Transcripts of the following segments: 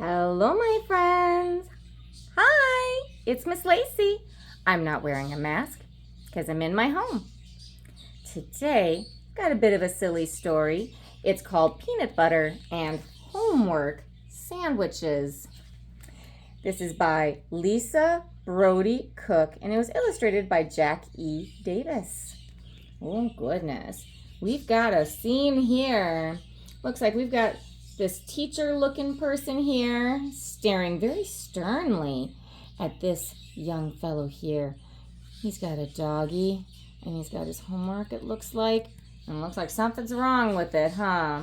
Hello, my friends. Hi, it's Miss Lacey. I'm not wearing a mask because I'm in my home. Today, got a bit of a silly story. It's called Peanut Butter and Homework Sandwiches. This is by Lisa Broadie Cook, and it was illustrated by Jack E. Davis. Oh, goodness. We've got a scene here. Looks like we've got this teacher-looking person here staring very sternly at this young fellow here. He's got a doggy, and he's got his homework, it looks like. And it looks like something's wrong with it, huh?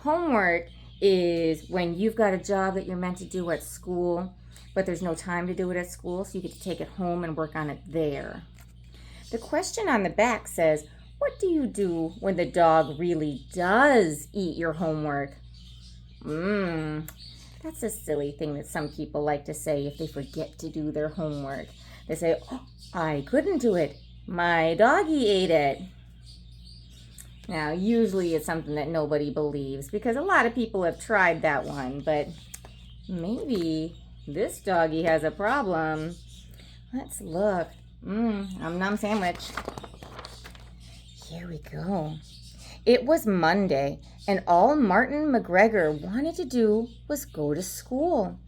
Homework is when you've got a job that you're meant to do at school, but there's no time to do it at school, so you get to take it home and work on it there. The question on the back says, what do you do when the dog really does eat your homework? That's a silly thing that some people like to say if they forget to do their homework. They say, oh, I couldn't do it. My doggy ate it. Now, usually it's something that nobody believes because a lot of people have tried that one, but maybe this doggy has a problem. Let's look. Nom sandwich. Here we go. It was Monday, and all Martin McGregor wanted to do was go to school.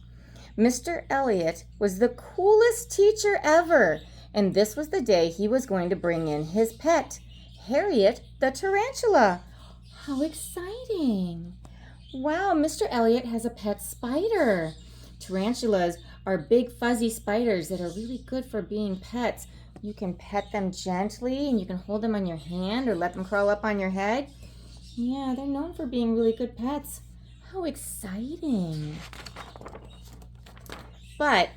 Mr. Elliott was the coolest teacher ever, and this was the day he was going to bring in his pet, Harriet the tarantula. How exciting! Wow, Mr. Elliott has a pet spider. Tarantulas are big fuzzy spiders that are really good for being pets. You can pet them gently and you can hold them on your hand or let them crawl up on your head. Yeah, they're known for being really good pets. How exciting. But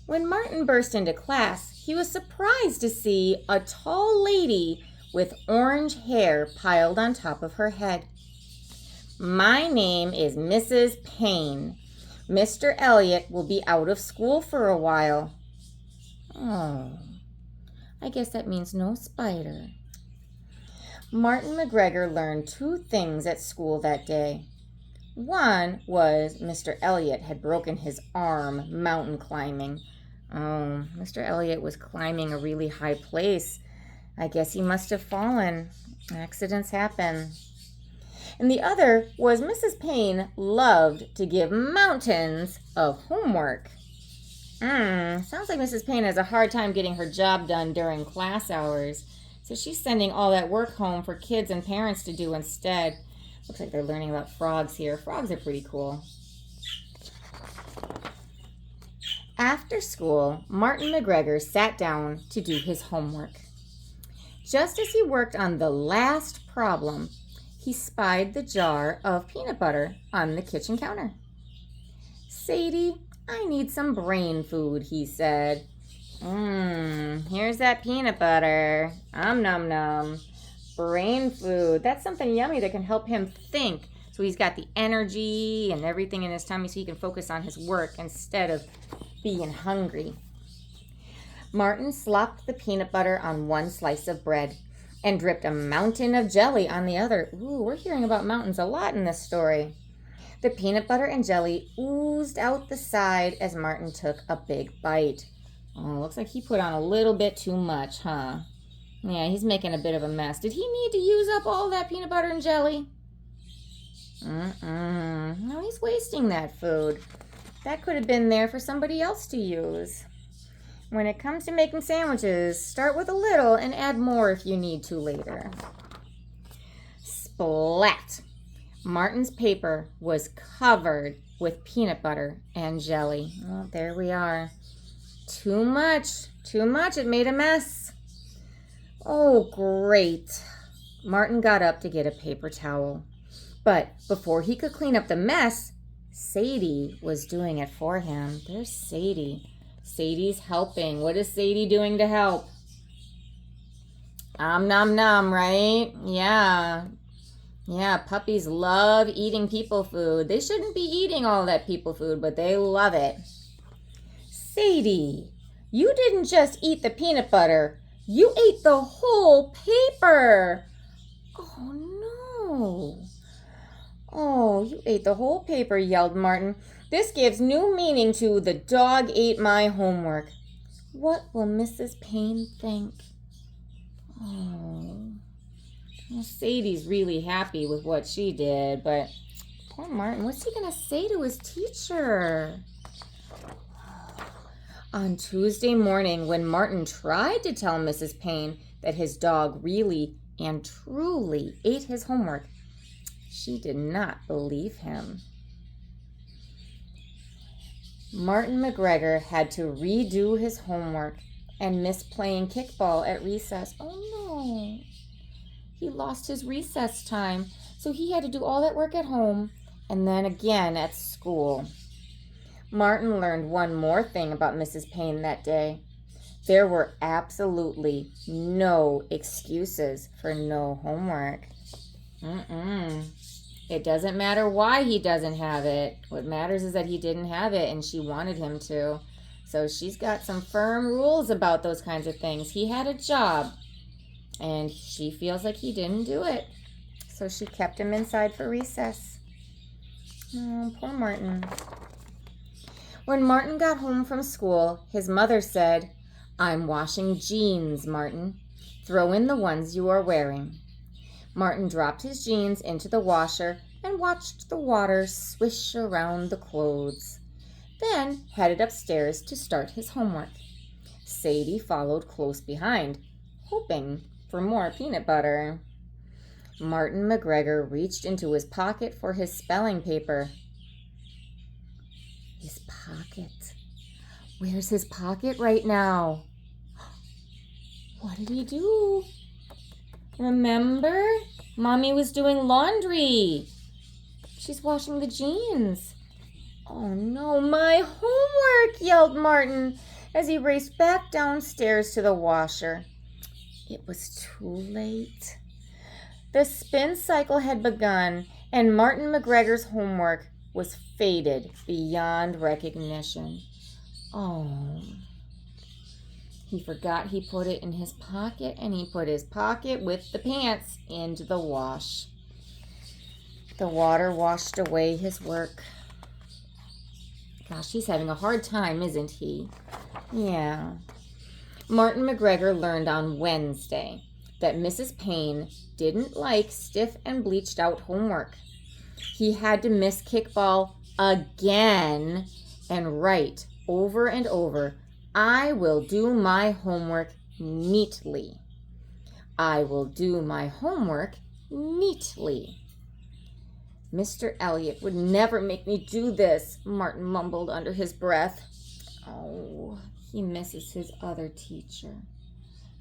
when Martin burst into class, he was surprised to see a tall lady with orange hair piled on top of her head. My name is Mrs. Payne. Mr. Elliott will be out of school for a while. Oh, I guess that means no spider. Martin McGregor learned two things at school that day. One was Mr. Elliott had broken his arm mountain climbing. Oh, Mr. Elliott was climbing a really high place. I guess he must have fallen. Accidents happen. And the other was Mrs. Payne loved to give mountains of homework. Sounds like Mrs. Payne has a hard time getting her job done during class hours. So she's sending all that work home for kids and parents to do instead. Looks like they're learning about frogs here. Frogs are pretty cool. After school, Martin McGregor sat down to do his homework. Just as he worked on the last problem, he spied the jar of peanut butter on the kitchen counter. Sadie, I need some brain food, he said. Here's that peanut butter. Nom nom. Brain food. That's something yummy that can help him think. So he's got the energy and everything in his tummy so he can focus on his work instead of being hungry. Martin slopped the peanut butter on one slice of bread and dripped a mountain of jelly on the other. Ooh, we're hearing about mountains a lot in this story. The peanut butter and jelly oozed out the side as Martin took a big bite. Oh, looks like he put on a little bit too much, huh? Yeah, he's making a bit of a mess. Did he need to use up all that peanut butter and jelly? No, he's wasting that food. That could have been there for somebody else to use. When it comes to making sandwiches, start with a little and add more if you need to later. Splat! Martin's paper was covered with peanut butter and jelly. Oh, there we are. Too much. It made a mess. Oh, great. Martin got up to get a paper towel. But before he could clean up the mess, Sadie was doing it for him. There's Sadie. Sadie's helping. What is Sadie doing to help? Nom nom, right? Yeah, puppies love eating people food. They shouldn't be eating all that people food, but they love it. Sadie, you didn't just eat the peanut butter. You ate the whole paper. Oh, no. Oh, you ate the whole paper, yelled Martin. This gives new meaning to the dog ate my homework. What will Mrs. Payne think? Oh, well, Sadie's really happy with what she did, but poor Martin, what's he going to say to his teacher? On Tuesday morning, when Martin tried to tell Mrs. Payne that his dog really and truly ate his homework, she did not believe him. Martin McGregor had to redo his homework and miss playing kickball at recess. Oh no! He lost his recess time, so he had to do all that work at home and then again at school. Martin learned one more thing about Mrs. Payne that day. There were absolutely no excuses for no homework. It doesn't matter why he doesn't have it. What matters is that he didn't have it and she wanted him to. So she's got some firm rules about those kinds of things. He had a job and she feels like he didn't do it. So she kept him inside for recess. Oh, poor Martin. When Martin got home from school, his mother said, "I'm washing jeans, Martin. Throw in the ones you are wearing." Martin dropped his jeans into the washer and watched the water swish around the clothes, then headed upstairs to start his homework. Sadie followed close behind, hoping for more peanut butter. Martin McGregor reached into his pocket for his spelling paper. His pocket. Where's his pocket right now? What did he do? Remember? Mommy was doing laundry. She's washing the jeans. Oh no, my homework, yelled Martin as he raced back downstairs to the washer. It was too late. The spin cycle had begun, and Martin McGregor's homework was faded beyond recognition. Oh, he forgot he put it in his pocket, and he put his pocket with the pants into the wash. The water washed away his work. Gosh, he's having a hard time, isn't he? Yeah. Martin McGregor learned on Wednesday that Mrs. Payne didn't like stiff and bleached out homework. He had to miss kickball again and write over and over, "I will do my homework neatly. I will do my homework neatly." "Mr. Elliott would never make me do this," Martin mumbled under his breath. Oh, he misses his other teacher.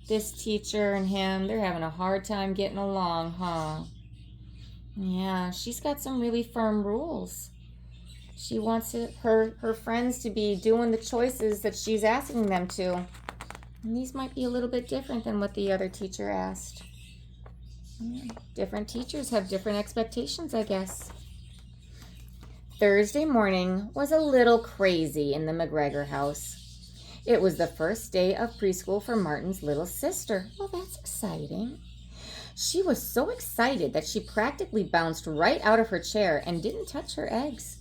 This teacher and him, they're having a hard time getting along, huh? Yeah, she's got some really firm rules. She wants her friends to be doing the choices that she's asking them to. And these might be a little bit different than what the other teacher asked. Yeah, different teachers have different expectations, I guess. Thursday morning was a little crazy in the McGregor house. It was the first day of preschool for Martin's little sister. Well, that's exciting. She was so excited that she practically bounced right out of her chair and didn't touch her eggs.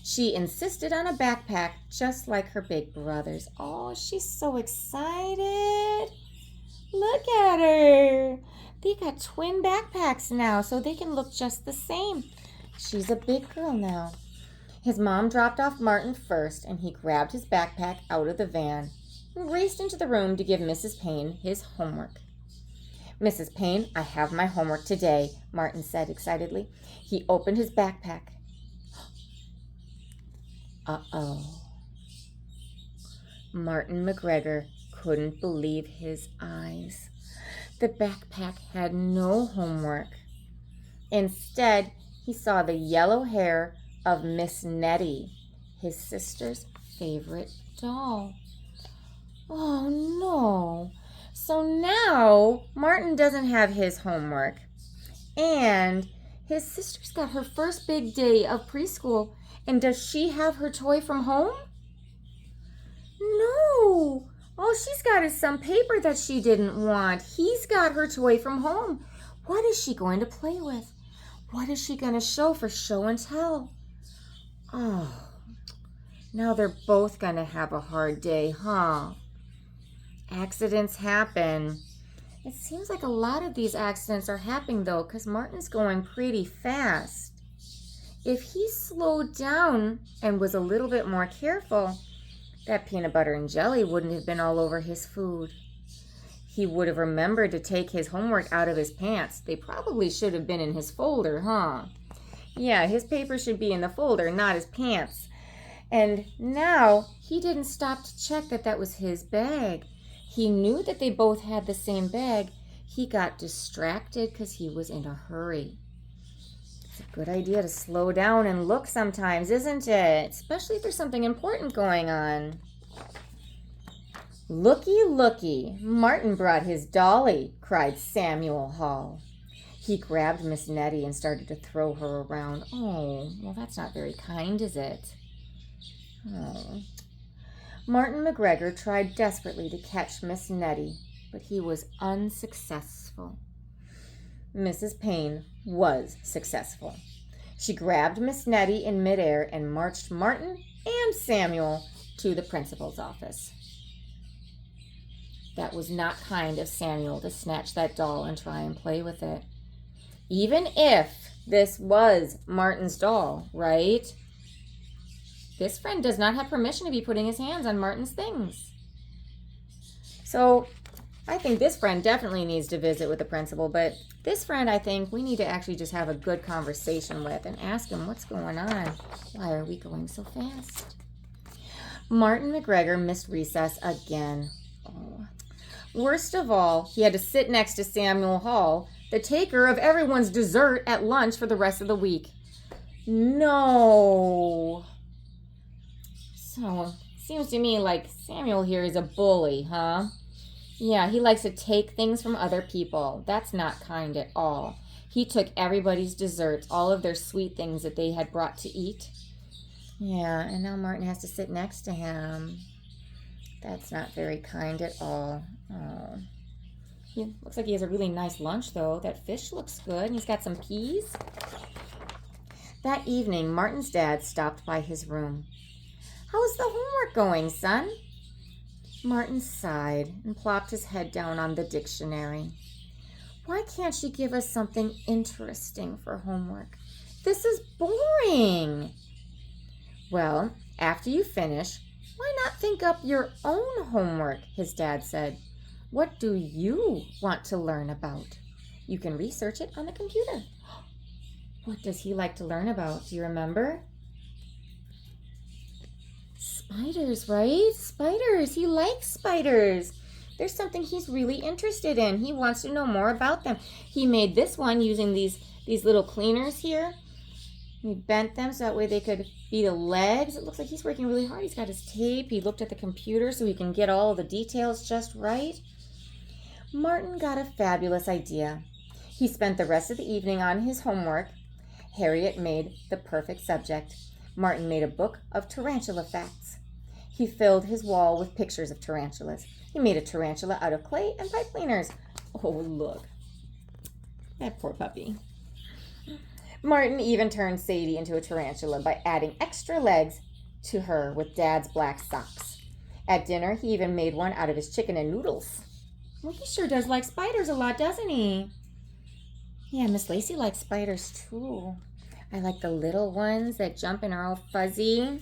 She insisted on a backpack just like her big brothers. Oh, she's so excited. Look at her. They got twin backpacks now, so they can look just the same. She's a big girl now. His mom dropped off Martin first, and he grabbed his backpack out of the van and raced into the room to give Mrs. Payne his homework. "Mrs. Payne, I have my homework today," Martin said excitedly. He opened his backpack. Uh-oh. Martin McGregor couldn't believe his eyes. The backpack had no homework. Instead, he saw the yellow hair of Miss Nettie, his sister's favorite doll. Oh no! So now Martin doesn't have his homework. And his sister's got her first big day of preschool. And does she have her toy from home? No! All she's got is some paper that she didn't want. He's got her toy from home. What is she going to play with? What is she going to show for show and tell? Oh, now they're both going to have a hard day, huh? Accidents happen. It seems like a lot of these accidents are happening, though, because Martin's going pretty fast. If he slowed down and was a little bit more careful, that peanut butter and jelly wouldn't have been all over his food. He would have remembered to take his homework out of his pants. They probably should have been in his folder, huh? Yeah, his paper should be in the folder, not his pants. And now he didn't stop to check that that was his bag. He knew that they both had the same bag. He got distracted because he was in a hurry. It's a good idea to slow down and look sometimes, isn't it? Especially if there's something important going on. Looky, looky, Martin brought his dolly, cried Samuel Hall. He grabbed Miss Nettie and started to throw her around. Oh, well, that's not very kind, is it? Oh. Martin McGregor tried desperately to catch Miss Nettie, but he was unsuccessful. Mrs. Payne was successful. She grabbed Miss Nettie in midair and marched Martin and Samuel to the principal's office. That was not kind of Samuel to snatch that doll and try and play with it. Even if this was Martin's doll, right? This friend does not have permission to be putting his hands on Martin's things. So I think this friend definitely needs to visit with the principal, but this friend I think we need to actually just have a good conversation with and ask him what's going on. Why are we going so fast? Martin McGregor missed recess again. Oh. Worst of all, he had to sit next to Samuel Hall, the taker of everyone's dessert at lunch for the rest of the week. No. So, seems to me like Samuel here is a bully, huh? Yeah, he likes to take things from other people. That's not kind at all. He took everybody's desserts, all of their sweet things that they had brought to eat. Yeah, and now Martin has to sit next to him. That's not very kind at all. Oh. He looks like he has a really nice lunch, though. That fish looks good. He's got some peas. That evening, Martin's dad stopped by his room. "How's the homework going, son?" Martin sighed and plopped his head down on the dictionary. "Why can't she give us something interesting for homework? This is boring." "Well, after you finish, why not think up your own homework?" his dad said. "What do you want to learn about? You can research it on the computer." What does he like to learn about? Do you remember? Spiders, right? Spiders. He likes spiders. There's something he's really interested in. He wants to know more about them. He made this one using these little cleaners here. He bent them so that way they could be the legs. It looks like he's working really hard. He's got his tape. He looked at the computer so he can get all of the details just right. Martin got a fabulous idea. He spent the rest of the evening on his homework. Harriet made the perfect subject. Martin made a book of tarantula facts. He filled his wall with pictures of tarantulas. He made a tarantula out of clay and pipe cleaners. Oh, look. That poor puppy. Martin even turned Sadie into a tarantula by adding extra legs to her with Dad's black socks. At dinner, he even made one out of his chicken and noodles. Well, he sure does like spiders a lot, doesn't he? Yeah, Miss Lacey likes spiders too. I like the little ones that jump and are all fuzzy.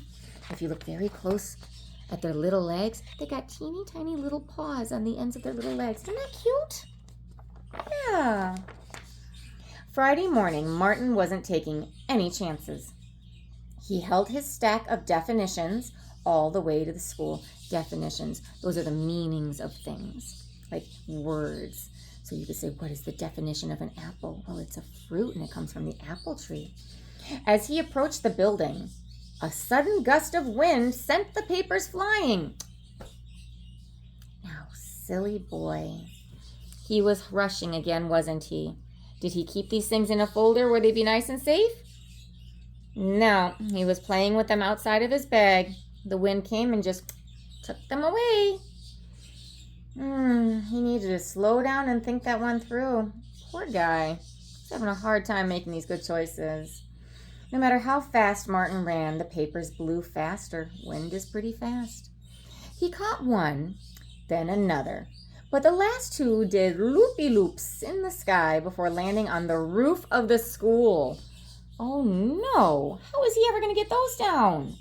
If you look very close at their little legs, they got teeny tiny little paws on the ends of their little legs. Isn't that cute? Yeah. Friday morning, Martin wasn't taking any chances. He held his stack of definitions all the way to the school. Definitions, those are the meanings of things, like words. So you could say, what is the definition of an apple? Well, it's a fruit and it comes from the apple tree. As he approached the building, a sudden gust of wind sent the papers flying. Now, silly boy. He was rushing again, wasn't he? Did he keep these things in a folder where they'd be nice and safe? No, he was playing with them outside of his bag. The wind came and just took them away. He needed to slow down and think that one through. Poor guy. Looks having a hard time making these good choices. No matter how fast Martin ran, the papers blew faster. Wind is pretty fast. He caught one, then another. But the last two did loopy-loops in the sky before landing on the roof of the school. Oh no! How is he ever going to get those down?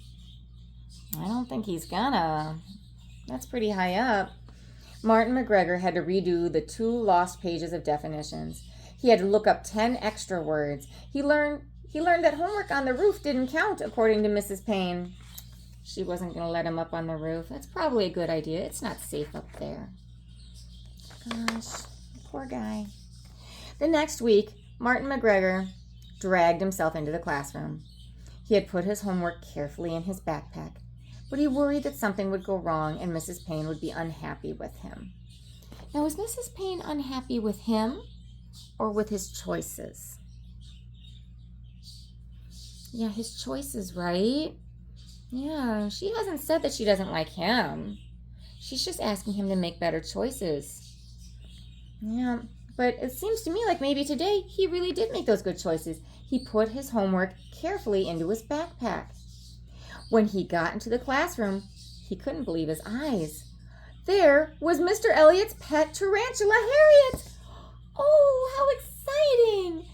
I don't think he's gonna. That's pretty high up. Martin McGregor had to redo the 2 lost pages of definitions. He had to look up 10 extra words. He learned that homework on the roof didn't count, according to Mrs. Payne. She wasn't going to let him up on the roof. That's probably a good idea. It's not safe up there. Gosh, poor guy. The next week, Martin McGregor dragged himself into the classroom. He had put his homework carefully in his backpack, but he worried that something would go wrong and Mrs. Payne would be unhappy with him. Now, was Mrs. Payne unhappy with him or with his choices? Yeah, his choices, right? Yeah, she hasn't said that she doesn't like him. She's just asking him to make better choices. Yeah, but it seems to me like maybe today he really did make those good choices. He put his homework carefully into his backpack. When he got into the classroom, he couldn't believe his eyes. There was Mr. Elliott's pet tarantula, Harriet. Oh, how exciting!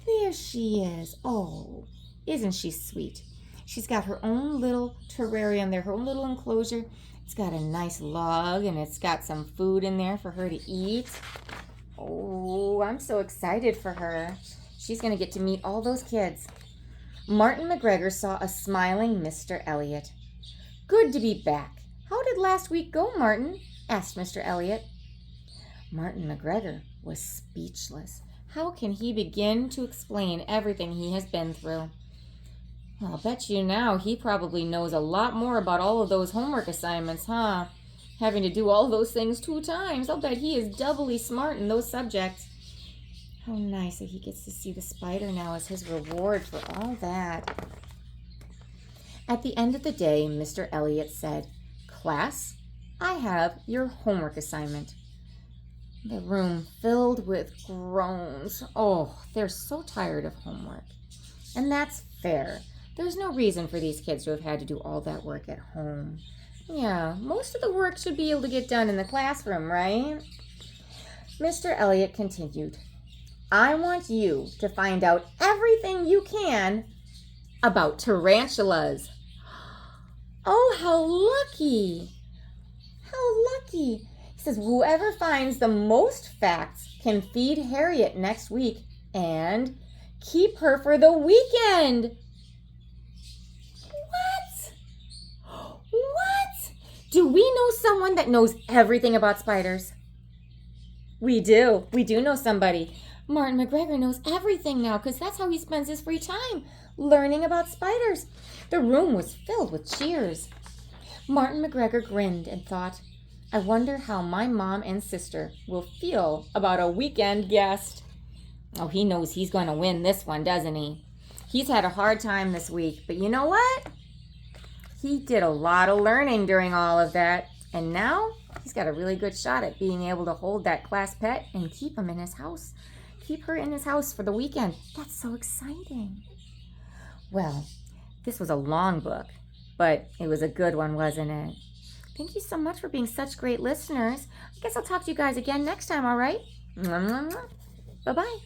There she is. Oh, isn't she sweet? She's got her own little terrarium there, her own little enclosure. It's got a nice log and it's got some food in there for her to eat. Oh, I'm so excited for her. She's going to get to meet all those kids. Martin McGregor saw a smiling Mr. Elliott. Good to be back. How did last week go, Martin? Asked Mr. Elliott. Martin McGregor was speechless. How can he begin to explain everything he has been through? I'll bet you now he probably knows a lot more about all of those homework assignments, huh? Having to do all those things 2 times. I'll bet he is doubly smart in those subjects. How nice that he gets to see the spider now as his reward for all that. At the end of the day, Mr. Elliott said, "Class, I have your homework assignment." The room filled with groans. Oh, they're so tired of homework. And that's fair. There's no reason for these kids to have had to do all that work at home. Yeah, most of the work should be able to get done in the classroom, right? Mr. Elliott continued, "I want you to find out everything you can about tarantulas." Oh, how lucky! How lucky! He says, whoever finds the most facts can feed Harriet next week and keep her for the weekend. What? Do we know someone that knows everything about spiders? We do. We do know somebody. Martin McGregor knows everything now because that's how he spends his free time, learning about spiders. The room was filled with cheers. Martin McGregor grinned and thought, I wonder how my mom and sister will feel about a weekend guest. Oh, he knows he's going to win this one, doesn't he? He's had a hard time this week, but you know what? He did a lot of learning during all of that, and now he's got a really good shot at being able to hold that class pet and keep him in his house. Keep her in his house for the weekend. That's so exciting. Well, this was a long book, but it was a good one, wasn't it? Thank you so much for being such great listeners. I guess I'll talk to you guys again next time, all right? Bye-bye.